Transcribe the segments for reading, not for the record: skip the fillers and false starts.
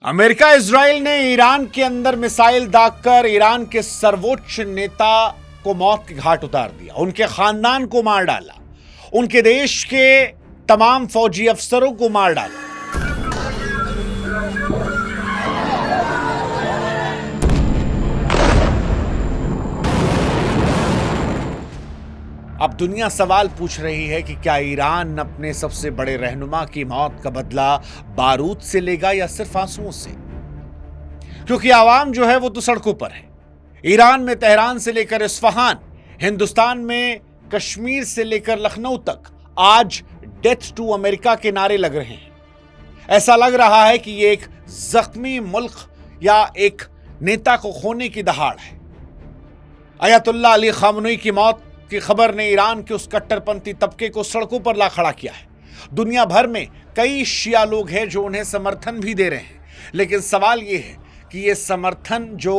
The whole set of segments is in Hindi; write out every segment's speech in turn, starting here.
अमेरिका इजराइल ने ईरान के अंदर मिसाइल दागकर ईरान के सर्वोच्च नेता को मौत के घाट उतार दिया, उनके खानदान को मार डाला, उनके देश के तमाम फौजी अफसरों को मार डाला। अब दुनिया सवाल पूछ रही है कि क्या ईरान अपने सबसे बड़े रहनुमा की मौत का बदला बारूद से लेगा या सिर्फ आंसुओं से? क्योंकि आवाम जो है वो तो सड़कों पर है। ईरान में तेहरान से लेकर इस्फहान, हिंदुस्तान में कश्मीर से लेकर लखनऊ तक आज डेथ टू अमेरिका के नारे लग रहे हैं। ऐसा लग रहा है कि ये एक जख्मी मुल्क या एक नेता को खोने की दहाड़ है। अयतुल्लाह अली खामनेई की मौत की खबर ने ईरान के उस कट्टरपंथी तबके को सड़कों पर ला खड़ा किया है। दुनिया भर में कई शिया लोग हैं जो उन्हें समर्थन भी दे रहे हैं, लेकिन सवाल यह है कि यह समर्थन जो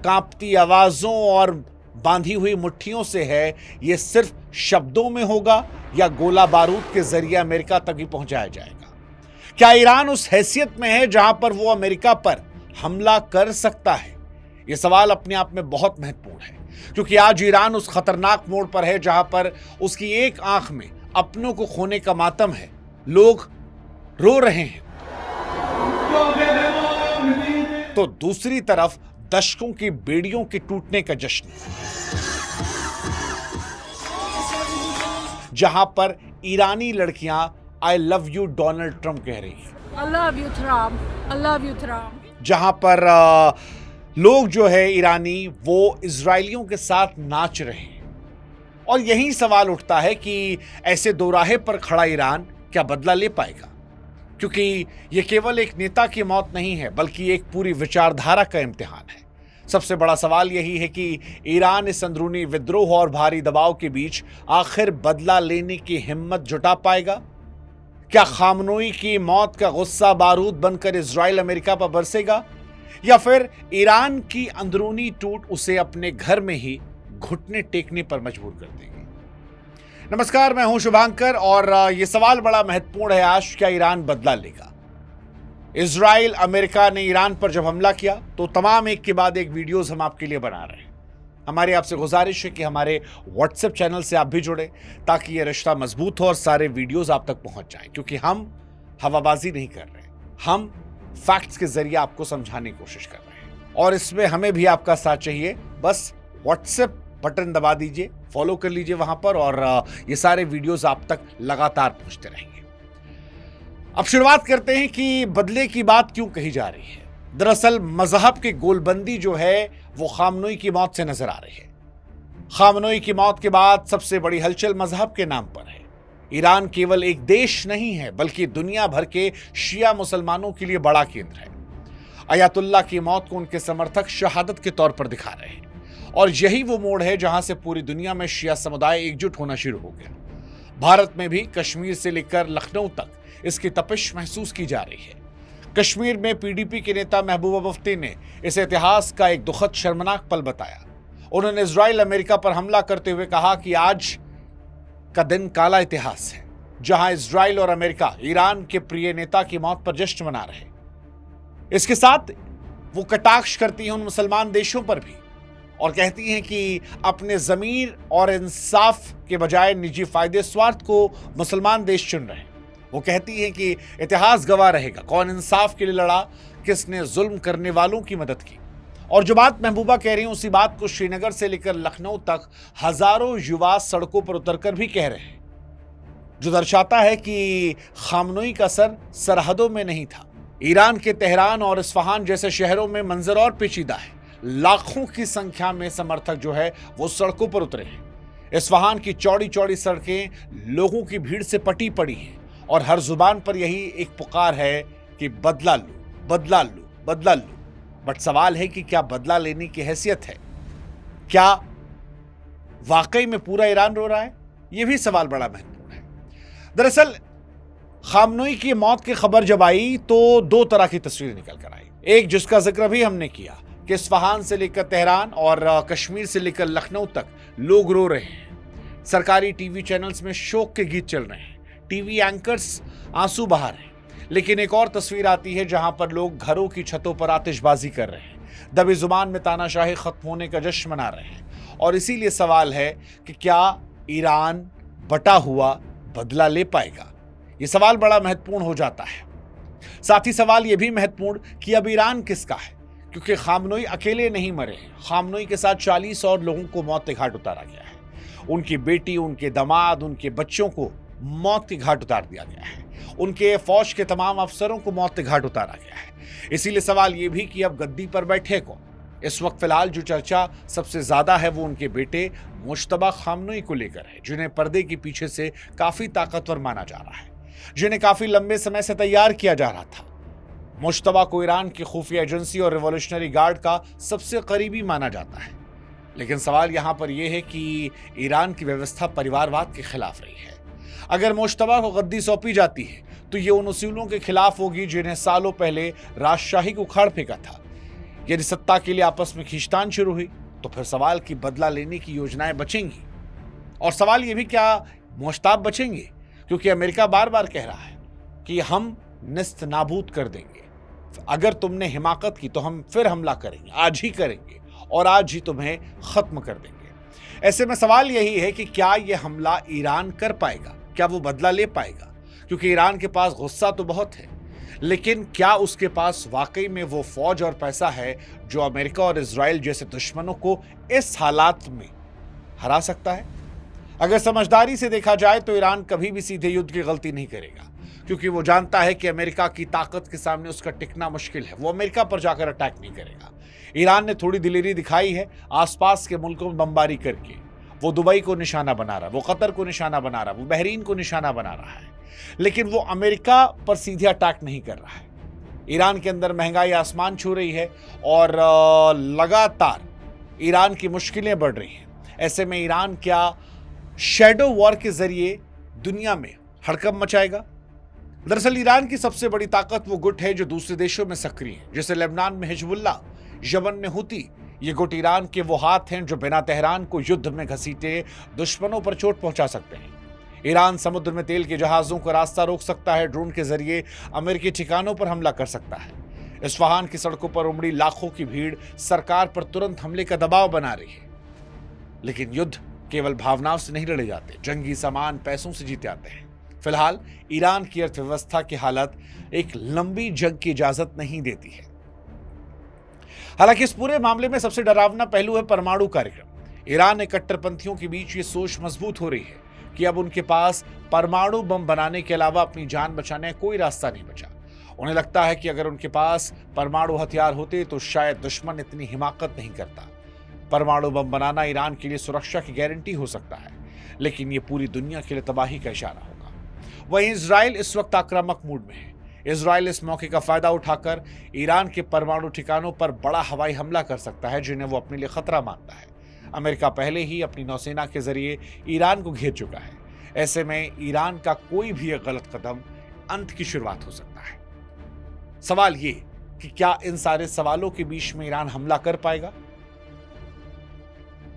कांपती आवाजों और बांधी हुई मुट्ठियों से है, यह सिर्फ शब्दों में होगा या गोला बारूद के जरिए अमेरिका तक ही पहुंचाया जाएगा? क्या ईरान उस हैसियत में है जहां पर वो अमेरिका पर हमला कर सकता है? यह सवाल अपने आप में बहुत महत्वपूर्ण है, क्योंकि आज ईरान उस खतरनाक मोड़ पर है जहां पर उसकी एक आंख में अपनों को खोने का मातम है। लोग रो रहे हैं तो दूसरी तरफ दशकों की बेड़ियों के टूटने का जश्न, जहां पर ईरानी लड़कियां I love you Donald Trump कह रही हैं। I love you, Trump. I love you, Trump. जहां पर लोग जो है ईरानी वो इजरायलियों के साथ नाच रहे हैं। और यही सवाल उठता है कि ऐसे दोराहे पर खड़ा ईरान क्या बदला ले पाएगा? क्योंकि यह केवल एक नेता की मौत नहीं है, बल्कि एक पूरी विचारधारा का इम्तिहान है। सबसे बड़ा सवाल यही है कि ईरान इस अंदरूनी विद्रोह और भारी दबाव के बीच आखिर बदला लेने की हिम्मत जुटा पाएगा? क्या खामनेई की मौत का गुस्सा बारूद बनकर इजराइल अमेरिका पर बरसेगा, या फिर ईरान की अंदरूनी टूट उसे अपने घर में ही घुटने टेकने पर मजबूर कर देगी? नमस्कार, मैं हूं शुभांकर और यह सवाल बड़ा महत्वपूर्ण है आज। क्या ईरान बदला लेगा? इजराइल अमेरिका ने ईरान पर जब हमला किया तो तमाम एक के बाद एक वीडियोस हम आपके लिए बना रहे हैं। हमारी आपसे गुजारिश है कि हमारे व्हाट्सएप चैनल से आप भी जुड़े, ताकि यह रिश्ता मजबूत हो और सारे वीडियोस आप तक पहुंच जाएं। क्योंकि हम हवाबाजी नहीं कर रहे, हम फैक्ट्स के जरिए आपको समझाने की कोशिश कर रहे हैं और इसमें हमें भी आपका साथ चाहिए। बस व्हाट्सएप बटन दबा दीजिए, फॉलो कर लीजिए वहां पर, और ये सारे वीडियोस आप तक लगातार पहुंचते रहेंगे। अब शुरुआत करते हैं कि बदले की बात क्यों कही जा रही है। दरअसल मजहब की गोलबंदी जो है वो खामनेई की मौत से नजर आ रही है। खामनेई की मौत के बाद सबसे बड़ी हलचल मजहब के नाम पर है। ईरान केवल एक देश नहीं है, बल्कि दुनिया भर के शिया मुसलमानों के लिए बड़ा केंद्र है। अयतुल्लाह की मौत को उनके समर्थक शहादत के तौर पर दिखा रहे हैं, और यही वो मोड़ है जहां से पूरी दुनिया में शिया समुदाय एकजुट होना शुरू हो गया। भारत में भी कश्मीर से लेकर लखनऊ तक इसकी तपिश महसूस की जा रही है। कश्मीर में पीडीपी के नेता महबूबा मुफ्ती ने इस इतिहास का एक दुखद शर्मनाक पल बताया। उन्होंने इजराइल अमेरिका पर हमला करते हुए कहा कि आज का दिन काला इतिहास है, जहां इजराइल और अमेरिका ईरान के प्रिय नेता की मौत पर जश्न मना रहे हैं। इसके साथ वो कटाक्ष करती हैं उन मुसलमान देशों पर भी और कहती हैं कि अपने ज़मीर और इंसाफ के बजाय निजी फायदे स्वार्थ को मुसलमान देश चुन रहे हैं। वो कहती हैं कि इतिहास गवाह रहेगा कौन इंसाफ के लिए लड़ा, किसने जुल्म करने वालों की मदद की। और जो बात महबूबा कह रही हैं उसी बात को श्रीनगर से लेकर लखनऊ तक हजारों युवा सड़कों पर उतरकर भी कह रहे हैं, जो दर्शाता है कि खामनेई का सर सरहदों में नहीं था। ईरान के तेहरान और इस्फहान जैसे शहरों में मंजर और पेचीदा है। लाखों की संख्या में समर्थक जो है वो सड़कों पर उतरे हैं। इस्फहान की चौड़ी चौड़ी सड़कें लोगों की भीड़ से पटी पड़ी हैं और हर जुबान पर यही एक पुकार है कि बदला लो, बदला लो, बदला लो। बट सवाल है कि क्या बदला लेने की हैसियत है? क्या वाकई में पूरा ईरान रो रहा है? यह भी सवाल बड़ा महत्वपूर्ण है। दरअसल खामनेई की मौत की खबर जब आई तो दो तरह की तस्वीर निकल कर आई। एक जिसका जिक्र भी हमने किया कि इस्फहान से लेकर तेहरान और कश्मीर से लेकर लखनऊ तक लोग रो रहे हैं। सरकारी टीवी चैनल्स में शोक के गीत चल रहे हैं, टीवी एंकर्स आंसू बहा रहे हैं। लेकिन एक और तस्वीर आती है जहां पर लोग घरों की छतों पर आतिशबाजी कर रहे हैं, दबी जुबान में तानाशाही खत्म होने का जश्न मना रहे हैं। और इसीलिए सवाल है कि क्या ईरान बटा हुआ बदला ले पाएगा? यह सवाल बड़ा महत्वपूर्ण हो जाता है। साथ ही सवाल यह भी महत्वपूर्ण कि अब ईरान किसका है, क्योंकि खामनोई अकेले नहीं मरे हैं। खामनोई के साथ 40 और लोगों को मौत के घाट उतारा गया है। उनकी बेटी, उनके दामाद, उनके बच्चों को मौत के घाट उतार दिया गया है। उनके फौज के तमाम अफसरों को मौत के घाट उतारा गया है। इसीलिए सवाल यह भी कि अब गद्दी पर बैठे कौन? इस वक्त फिलहाल जो चर्चा सबसे ज्यादा है वो उनके बेटे मुश्तबा खामनोई को लेकर है, जिन्हें पर्दे के पीछे से काफी ताकतवर माना जा रहा है, जिन्हें काफी लंबे समय से तैयार किया जा रहा था। मुश्तबा को ईरान की खुफिया एजेंसी और रिवॉल्यूशनरी गार्ड का सबसे करीबी माना जाता है। लेकिन सवाल यहां पर यह है कि ईरान की व्यवस्था परिवारवाद के खिलाफ रही है। अगर मुश्तबा को गद्दी सौंपी जाती है तो ये उन उसूलों के खिलाफ होगी जिन्हें सालों पहले राजशाही को उखाड़ फेंका था। यदि सत्ता के लिए आपस में खींचतान शुरू हुई तो फिर सवाल की बदला लेने की योजनाएं बचेंगी। और सवाल यह भी, क्या मुश्ताब बचेंगे? क्योंकि अमेरिका बार बार कह रहा है कि हम निस्त नाबूद कर देंगे, अगर तुमने हिमाकत की तो हम फिर हमला करेंगे, आज ही करेंगे और आज ही तुम्हें खत्म कर देंगे। ऐसे में सवाल यही है कि क्या यह हमला ईरान कर पाएगा? क्या वो बदला ले पाएगा? क्योंकि ईरान के पास गुस्सा तो बहुत है, लेकिन क्या उसके पास वाकई में वो फौज और पैसा है जो अमेरिका और इजराइल जैसे दुश्मनों को इस हालात में हरा सकता है? अगर समझदारी से देखा जाए तो ईरान कभी भी सीधे युद्ध की गलती नहीं करेगा, क्योंकि वो जानता है कि अमेरिका की ताकत के सामने उसका टिकना मुश्किल है। वो अमेरिका पर जाकर अटैक नहीं करेगा। ईरान ने थोड़ी दिलेरी दिखाई है आसपास के मुल्कों में बमबारी करके। वो दुबई को निशाना बना रहा है, वो कतर को निशाना बना रहा है, वो बहरीन को निशाना बना रहा है, लेकिन वो अमेरिका पर सीधे अटैक नहीं कर रहा है। ईरान के अंदर महंगाई आसमान छू रही है और लगातार ईरान की मुश्किलें बढ़ रही हैं। ऐसे में ईरान क्या शैडो वॉर के जरिए दुनिया में हड़कंप मचाएगा? दरअसल ईरान की सबसे बड़ी ताकत वो गुट है जो दूसरे देशों में सक्रिय है, जैसे लेबनान में हिजबुल्लाह, यमन में हुती। ये गुट ईरान के वो हाथ हैं जो बिना तेहरान को युद्ध में घसीटे दुश्मनों पर चोट पहुंचा सकते हैं। ईरान समुद्र में तेल के जहाजों का रास्ता रोक सकता है, ड्रोन के जरिए अमेरिकी ठिकानों पर हमला कर सकता है। इस्फहान की सड़कों पर उमड़ी लाखों की भीड़ सरकार पर तुरंत हमले का दबाव बना रही है। लेकिन युद्ध केवल भावनाओं से नहीं लड़े जाते, जंगी सामान पैसों से जीते आते हैं। फिलहाल ईरान की अर्थव्यवस्था की हालत एक लंबी जंग की इजाजत नहीं देती है। हालांकि इस पूरे मामले में सबसे डरावना पहलू है परमाणु कार्यक्रम। ईरान ने कट्टरपंथियों के बीच ये सोच मजबूत हो रही है कि अब उनके पास परमाणु बम बनाने के अलावा अपनी जान बचाने का कोई रास्ता नहीं बचा। उन्हें लगता है कि अगर उनके पास परमाणु हथियार होते तो शायद दुश्मन इतनी हिमाकत नहीं करता। परमाणु बम बनाना ईरान के लिए सुरक्षा की गारंटी हो सकता है, लेकिन ये पूरी दुनिया के लिए तबाही का इशारा होगा। वहीं इजराइल इस वक्त आक्रामक मूड में है। इजराइल इस मौके का फायदा उठाकर ईरान के परमाणु ठिकानों पर बड़ा हवाई हमला कर सकता है, जिन्हें वो अपने लिए खतरा मानता है। अमेरिका पहले ही अपनी नौसेना के जरिए ईरान को घेर चुका है। ऐसे में ईरान का कोई भी एक गलत कदम अंत की शुरुआत हो सकता है। सवाल ये कि क्या इन सारे सवालों के बीच में ईरान हमला कर पाएगा?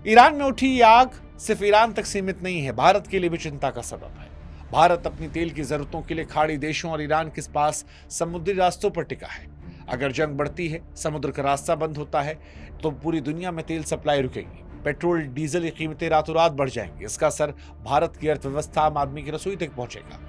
ईरान में उठी ये आग सिर्फ ईरान तक सीमित नहीं है, भारत के लिए भी चिंता का सबब है। भारत अपनी तेल की जरूरतों के लिए खाड़ी देशों और ईरान के पास समुद्री रास्तों पर टिका है। अगर जंग बढ़ती है, समुद्र का रास्ता बंद होता है, तो पूरी दुनिया में तेल सप्लाई रुकेगी। पेट्रोल डीजल की कीमतें रातों रात बढ़ जाएंगी। इसका असर भारत की अर्थव्यवस्था, आम आदमी की रसोई तक पहुंचेगा।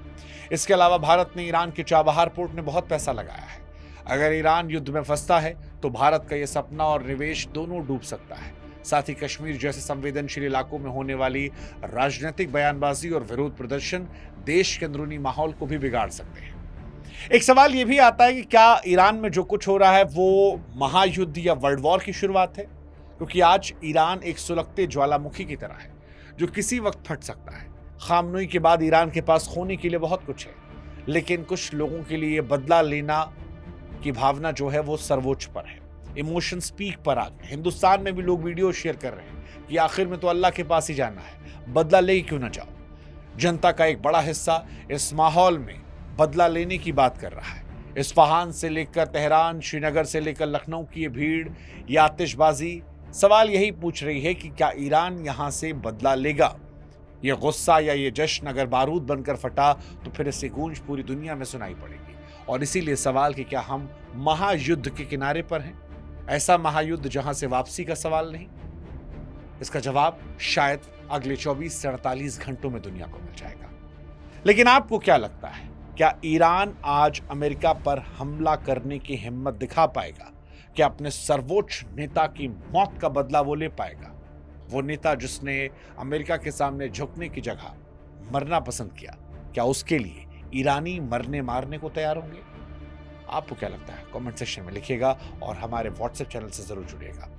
इसके अलावा भारत ने ईरान के चाबहार पोर्ट में बहुत पैसा लगाया है। अगर ईरान युद्ध में फंसता है तो भारत का यह सपना और निवेश दोनों डूब सकता है। साथ ही कश्मीर जैसे संवेदनशील इलाकों में होने वाली राजनीतिक बयानबाजी और विरोध प्रदर्शन देश के अंदरूनी माहौल को भी बिगाड़ सकते हैं। एक सवाल यह भी आता है कि क्या ईरान में जो कुछ हो रहा है वो महायुद्ध या वर्ल्ड वॉर की शुरुआत है? क्योंकि आज ईरान एक सुलगते ज्वालामुखी की तरह है जो किसी वक्त फट सकता है। खामनोई के बाद ईरान के पास खोने के लिए बहुत कुछ है, लेकिन कुछ लोगों के लिए बदला लेना की भावना जो है वो सर्वोच्च पर है। इमोशंस पीक पर आ गए। हिंदुस्तान में भी लोग वीडियो शेयर कर रहे हैं कि आखिर में तो अल्लाह के पास ही जाना है, बदला ले क्यों ना जाओ। जनता का एक बड़ा हिस्सा इस माहौल में बदला लेने की बात कर रहा है। इस्फहान से लेकर तेहरान, श्रीनगर से लेकर लखनऊ की ये भीड़, ये आतिशबाजी सवाल यही पूछ रही है कि क्या ईरान यहां से बदला लेगा? ये गुस्सा या ये जश्न अगर बारूद बनकर फटा तो फिर इसकी गूंज पूरी दुनिया में सुनाई पड़ेगी और इसीलिए सवाल कि क्या हम महायुद्ध के किनारे पर हैं, ऐसा महायुद्ध जहां से वापसी का सवाल नहीं? इसका जवाब शायद अगले 24 से 48 घंटों में दुनिया को मिल जाएगा। लेकिन आपको क्या लगता है, क्या ईरान आज अमेरिका पर हमला करने की हिम्मत दिखा पाएगा? क्या अपने सर्वोच्च नेता की मौत का बदला वो ले पाएगा? वो नेता जिसने अमेरिका के सामने झुकने की जगह मरना पसंद किया, क्या उसके लिए ईरानी मरने मारने को तैयार होंगे? आपको क्या लगता है? कमेंट सेक्शन में लिखिएगा और हमारे व्हाट्सएप चैनल से जरूर जुड़िएगा।